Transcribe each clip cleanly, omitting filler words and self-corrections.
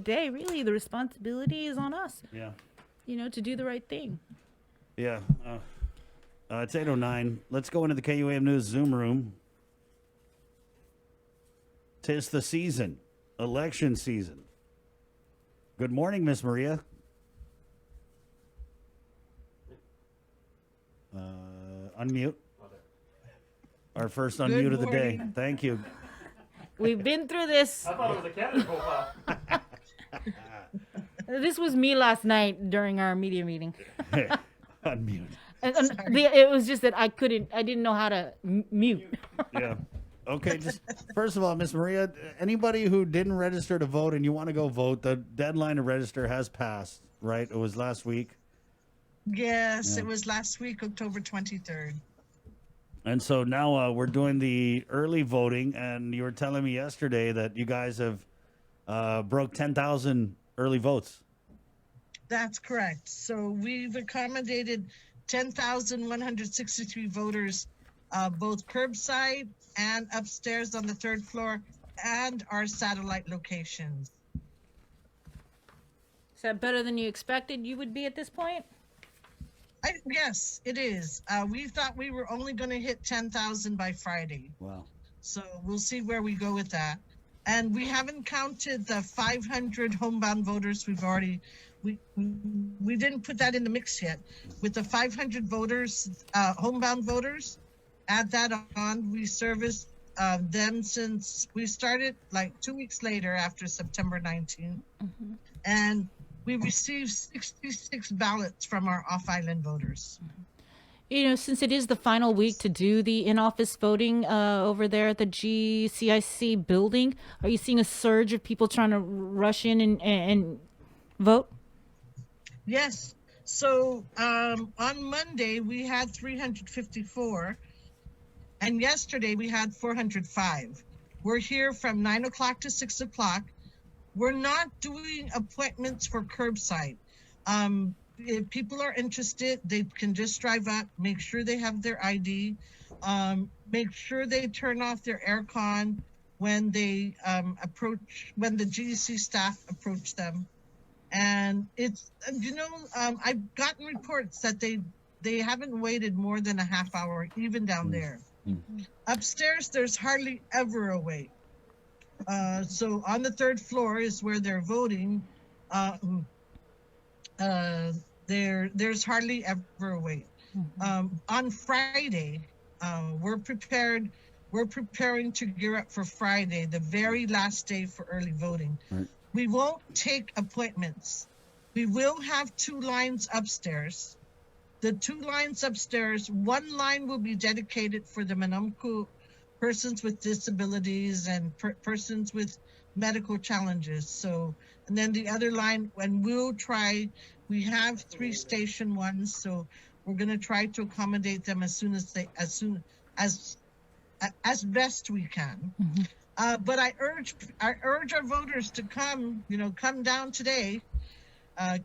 day, really, the responsibility is on us, Yeah. to do the right thing. Yeah. It's 8:09. Let's go into the KUAM News Zoom room. 'Tis the season, election season. Good morning, Miss Maria. Unmute. Our first unmute of the day. morning. Thank you. We've been through this. I thought it was a candidate profile. This was me last night during our media meeting. Unmute. It was just that I didn't know how to mute. Yeah. Okay, just first of all, Miss Maria, anybody who didn't register to vote and you want to go vote, the deadline to register has passed, right? It was last week. Yes, it was last week, October 23rd. And so now we're doing the early voting, and you were telling me yesterday that you guys have broke 10,000 early votes. That's correct. So we've accommodated 10,163 voters, both curbside and upstairs on the third floor and our satellite locations. Is that better than you expected you would be at this point? Yes, it is. We thought we were only going to hit 10,000 by Friday. Wow. So we'll see where we go with that. And we haven't counted the 500 homebound voters we didn't put that in the mix yet. With the 500 voters, homebound voters, add that on. We serviced them since we started like 2 weeks later after September 19th. Mm-hmm. And we received 66 ballots from our off-island voters. Since it is the final week to do the in-office voting over there at the GCIC building, are you seeing a surge of people trying to rush in and vote? Yes. So on Monday, we had 354. And yesterday, we had 405. We're here from 9 o'clock to 6 o'clock. We're not doing appointments for curbside. If people are interested, they can just drive up, make sure they have their ID, make sure they turn off their aircon when they when the GEC staff approach them. And it's, I've gotten reports that they haven't waited more than a half hour, even down there. Mm-hmm. Upstairs, there's hardly ever a wait. So on the third floor is where they're voting. There's hardly ever a wait. Mm-hmm. On Friday, we're preparing to gear up for Friday, the very last day for early voting. Right. We won't take appointments. We will have 2 lines upstairs. The 2 lines upstairs, 1 line will be dedicated for the Manamku persons with disabilities and persons with medical challenges. So, and then the other line, and we have 3 station ones, so we're going to try to accommodate them as best we can. Mm-hmm. But I urge our voters to come down today.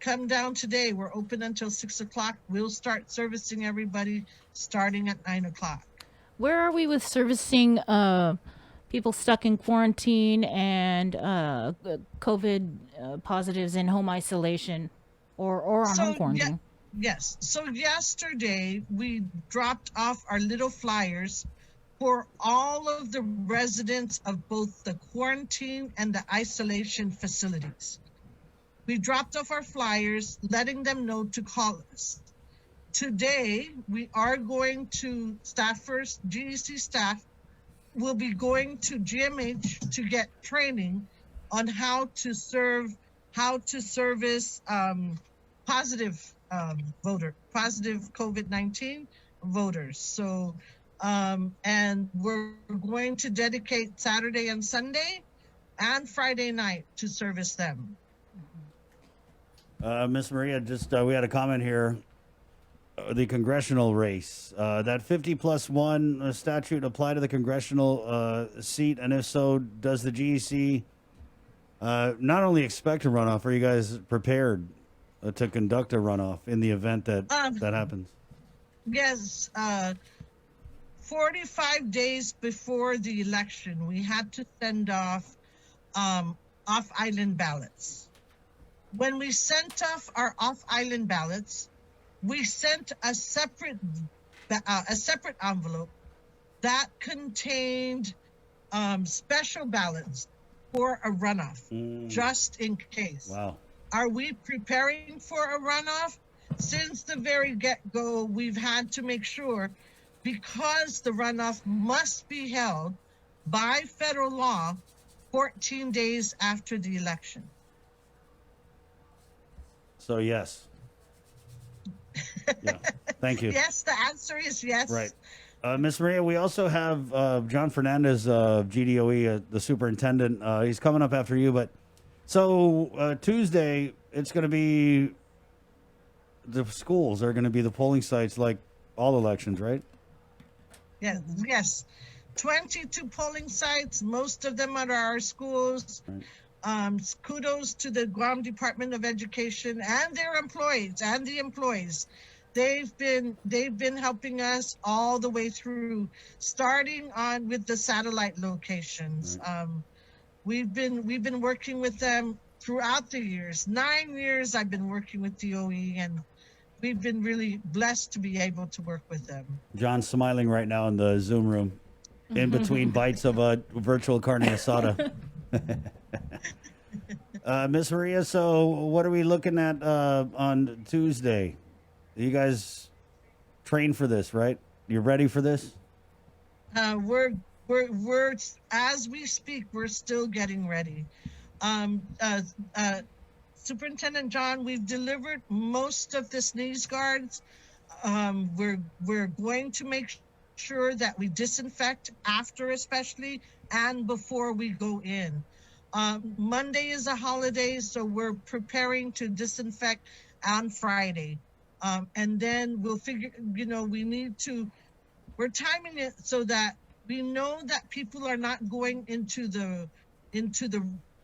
Come down today. We're open until 6 o'clock. We'll start servicing everybody starting at 9 o'clock. Where are we with servicing people stuck in quarantine and COVID positives in home isolation or on home quarantine? Yes. So yesterday we dropped off our little flyers for all of the residents of both the quarantine and the isolation facilities. We dropped off our flyers, letting them know to call us. Today, we are going to staffers, GEC staff, will be going to GMH to get training on how to service positive COVID-19 voters. So, and we're going to dedicate Saturday and Sunday and Friday night to service them. Miss Maria, just we had a comment here. The congressional race, that 50+1 statute apply to the congressional seat, and if so, does the GEC not only expect a runoff, are you guys prepared to conduct a runoff in the event that that happens? Yes, 45 days before the election, we had to send off off-island ballots. When we sent off our off-island ballots, we sent a separate envelope that contained special ballots for a runoff, just in case. Wow. Are we preparing for a runoff? Since the very get-go, we've had to make sure, because the runoff must be held by federal law 14 days after the election. So yes. Yeah. Thank you. Yes, the answer is yes. Right. Miss Maria, we also have John Fernandez of GDOE, the superintendent. He's coming up after you, but so Tuesday it's going to be the schools are going to be the polling sites like all elections, right? Yes, yes. 22 polling sites, most of them are our schools. Right. Kudos to the Guam Department of Education and their employees and the employees. They've been helping us all the way through, starting on with the satellite locations. Right. We've been working with them throughout the years. 9 years I've been working with DOE, and we've been really blessed to be able to work with them. John's smiling right now in the Zoom room, in between bites of a virtual carne asada. Miss Maria, so what are we looking at on Tuesday? You guys trained for this, right? You're ready for this? We're as we speak, we're still getting ready. Superintendent John, we've delivered most of the sneeze guards. We're going to make sure that we disinfect after, especially, and before we go in. Monday is a holiday, so we're preparing to disinfect on Friday. And then we'll figure, we're timing it so that we know that people are not going into the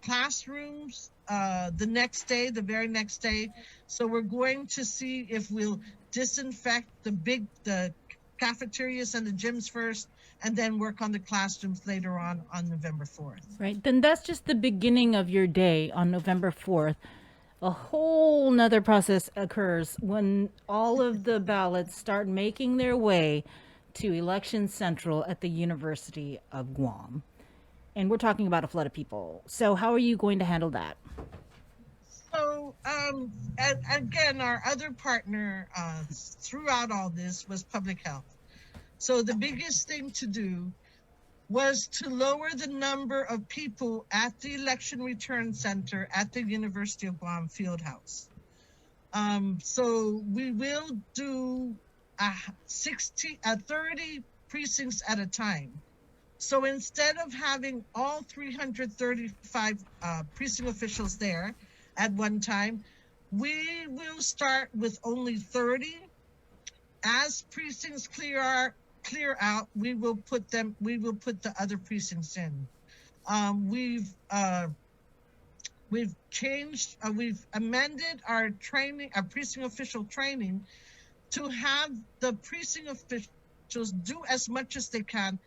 classrooms the very next day. So we're going to see if we'll disinfect the cafeterias and the gyms first, and then work on the classrooms later on November 4th. Right. Then that's just the beginning of your day on November 4th. A whole nother process occurs when all of the ballots start making their way to Election Central at the University of Guam. And we're talking about a flood of people. So how are you going to handle that? So, again, our other partner throughout all this was public health. So the biggest thing to do was to lower the number of people at the Election Return Center at the University of Guam Fieldhouse. So we will do 30 precincts at a time. So instead of having all 335 precinct officials there at one time, we will start with only 30. As precincts clear out, we will put the other precincts in. We've amended our training, our precinct official training, to have the precinct officials do as much as they can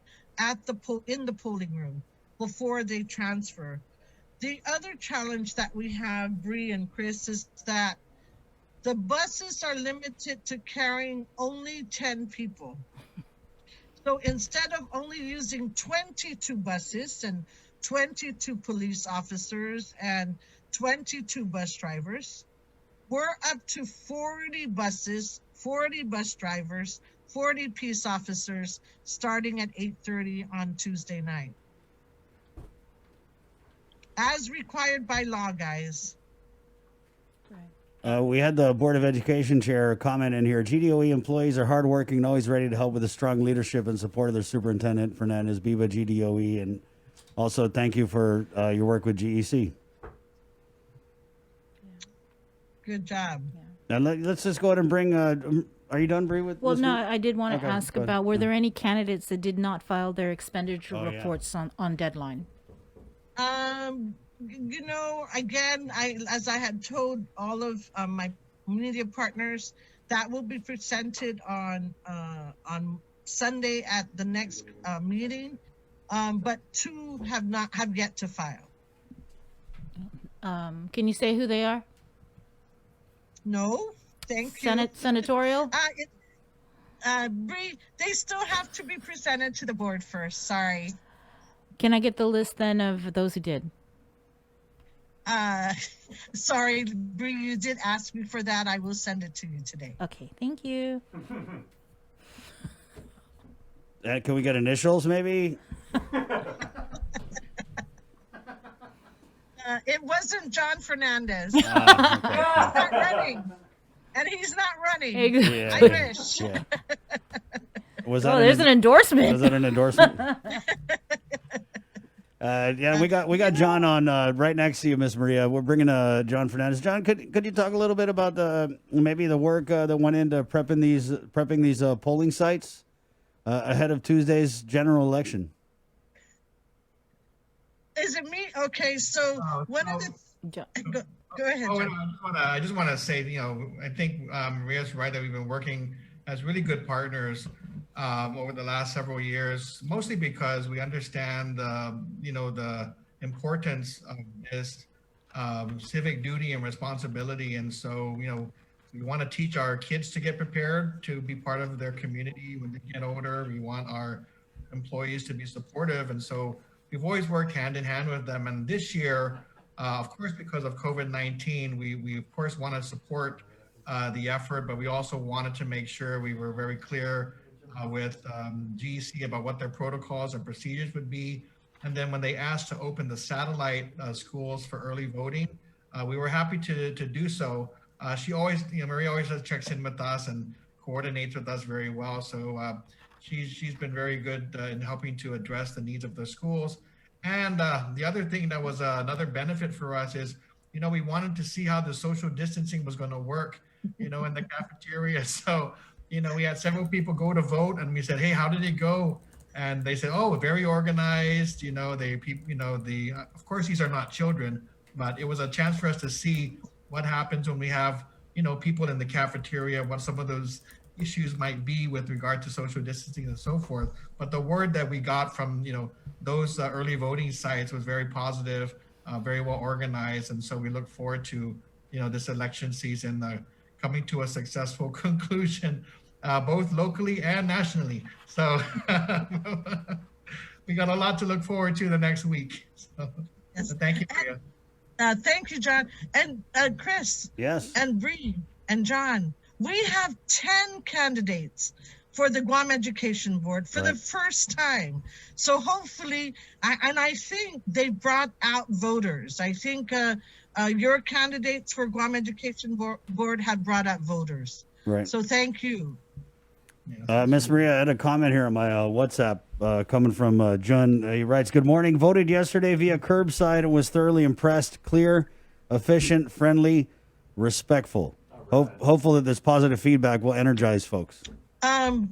in the polling room before they transfer. The other challenge that we have, Bree and Chris, is that the buses are limited to carrying only 10 people. So instead of only using 22 buses and 22 police officers and 22 bus drivers, we're up to 40 buses, 40 bus drivers, 40 peace officers, starting at 8:30 on Tuesday night. As required by law, guys. We had the Board of Education chair comment in here. GDOE employees are hardworking and always ready to help with the strong leadership and support of their superintendent, Fernandez, Biba GDOE, and also thank you for your work with GEC. Good job. Now let's just go ahead and bring. Are you done, Bree? With Well, this no, one? I did want to Okay, ask go ahead. about, were there any candidates that did not file their expenditure Oh, yeah. reports on deadline? Again, as I had told all of my media partners, that will be presented on Sunday at the next meeting. But 2 have yet to file. Can you say who they are? No, thank you. Senatorial? Bree, they still have to be presented to the board first. Sorry. Can I get the list then of those who did? Sorry, Bree, you did ask me for that. I will send it to you today. Okay, thank you. Can we get initials, maybe? It wasn't John Fernandez. Okay. He's not running. And he's not running. Yeah. I wish. Yeah. Was Oh, there's an endorsement. Was that an endorsement? Yeah, we got John on right next to you, Miss Maria. We're bringing John Fernandez. John, could you talk a little bit about maybe the work that went into prepping these polling sites ahead of Tuesday's general election? Is it me? Okay, so one of the go ahead. Oh, John. I just want to say, I think Maria's right that we've been working as really good partners over the last several years, mostly because we understand, the importance of this civic duty and responsibility. And so, we want to teach our kids to get prepared to be part of their community when they get older. We want our employees to be supportive. And so we've always worked hand in hand with them. And this year, of course, because of COVID-19, we of course want to support the effort, but we also wanted to make sure we were very clear with GEC about what their protocols and procedures would be. And then when they asked to open the satellite schools for early voting, we were happy to do so. She always, Maria always checks in with us and coordinates with us very well. So she's been very good in helping to address the needs of the schools. And the other thing that was another benefit for us is, we wanted to see how the social distancing was going to work, in the cafeteria. So, we had several people go to vote, and we said, "Hey, how did it go?" And they said, "Oh, very organized." Of course, these are not children, but it was a chance for us to see what happens when we have, people in the cafeteria, what some of those issues might be with regard to social distancing and so forth. But the word that we got from, those early voting sites was very positive, very well organized. And so we look forward to, this election season coming to a successful conclusion, both locally and nationally. So we got a lot to look forward to the next week. So, Yes. so thank you, Maria. Thank you, John. And Chris. Yes. And Bree and John. We have 10 candidates for the Guam Education Board for the first time. So hopefully, I think they brought out voters. I think your candidates for Guam Education Board have brought out voters. Right. So thank you. Miss Maria, I had a comment here on my WhatsApp coming from Jun. He writes, "Good morning. Voted yesterday via curbside and was thoroughly impressed. Clear, efficient, friendly, respectful. Hopeful that this positive feedback will energize folks." And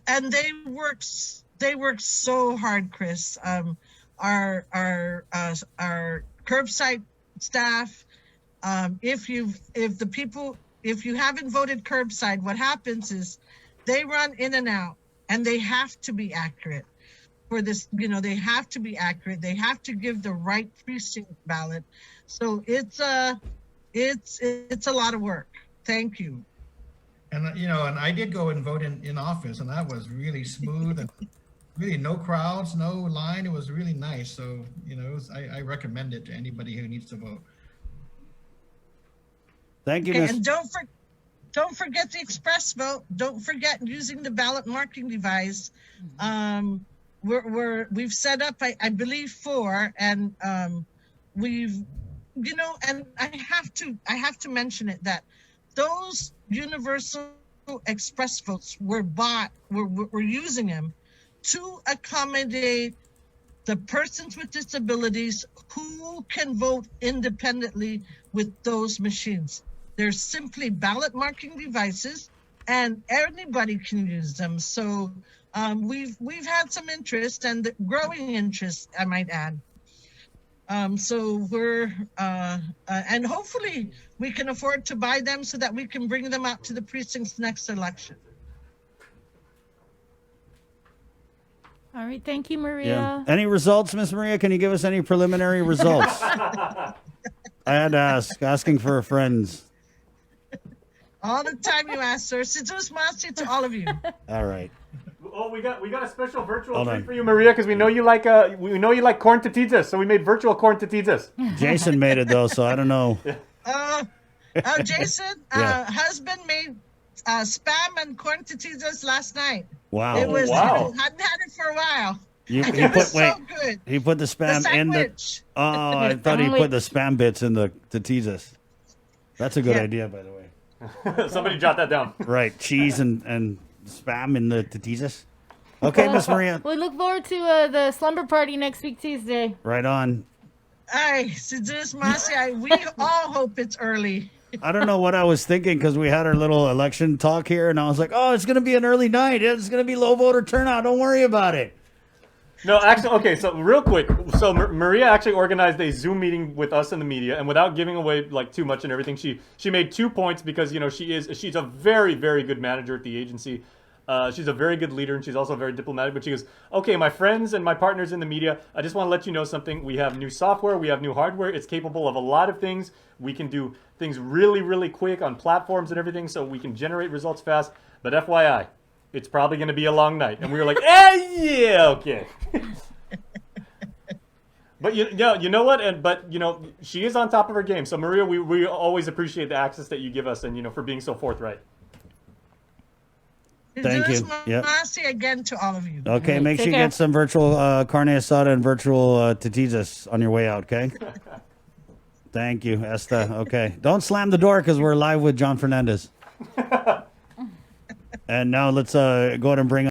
they work so hard, Chris. Our curbside staff. If you haven't voted curbside, what happens is they run in and out, and they have to be accurate for this. They have to be accurate. They have to give the right precinct ballot. So it's a lot of work. Thank you. And and I did go and vote in office, and that was really smooth and really no crowds, no line. It was really nice. So I recommend it to anybody who needs to vote. Thank you, Okay, Miss. and don't forget the express vote. Don't forget using the ballot marking device. We've set up, I believe, 4, and we've, and I have to mention it that those universal express votes were bought. We're using them to accommodate the persons with disabilities who can vote independently with those machines. They're simply ballot marking devices, and anybody can use them. So we've had some interest, and growing interest, I might add. So we're and hopefully we can afford to buy them so that we can bring them out to the precincts next election. All right, thank you, Maria. Yeah. Any results, Miss Maria? Can you give us any preliminary results? I had to asking for friends. All the time you ask, sir. Sidus Masi to all of you. All right. Oh, we got a special virtual Hold treat on. for you, Maria, because we know you like corn tortillas, so we made virtual corn tortillas. Jason made it though, so I don't know. Jason, Yeah. husband made spam and corn tortillas last night. Wow. It was, wow. hadn't had it for a while. He It put was wait. so good. He put the The spam in the. sandwich. Oh, I thought he put the spam bits in the tortillas. That's a good Yeah. idea, by the way. Somebody jot that down. Right, cheese and spam in the tortillas. Okay, Miss Maria. We look forward to the slumber party next week, Tuesday. Right on. Ay, Sidus Masi, we all hope it's early. I don't know what I was thinking because we had our little election talk here, and I was like, "Oh, it's gonna be an early night. It's gonna be low voter turnout. Don't worry about it." No, actually, okay. So real quick, so Maria actually organized a Zoom meeting with us and the media, and without giving away like too much and everything, she made 2 points because she's a very very good manager at the agency. She's a very good leader, and she's also very diplomatic. But she goes, okay, my friends and my partners in the media, I just want to let you know something. We have new software. We have new hardware. It's capable of a lot of things. We can do things really, really quick on platforms and everything, so we can generate results fast. But FYI, it's probably going to be a long night. And we were like, yeah, okay. But you know what? But she is on top of her game. So Maria, we always appreciate the access that you give us, and for being so forthright. Thank you. Yep. Masi again to all of you. Okay, Right, make take sure you care. get some virtual carne asada and virtual tortillas on your way out. Okay. Thank you, Esta. Okay, don't slam the door because we're live with John Fernandez. And now let's go ahead and bring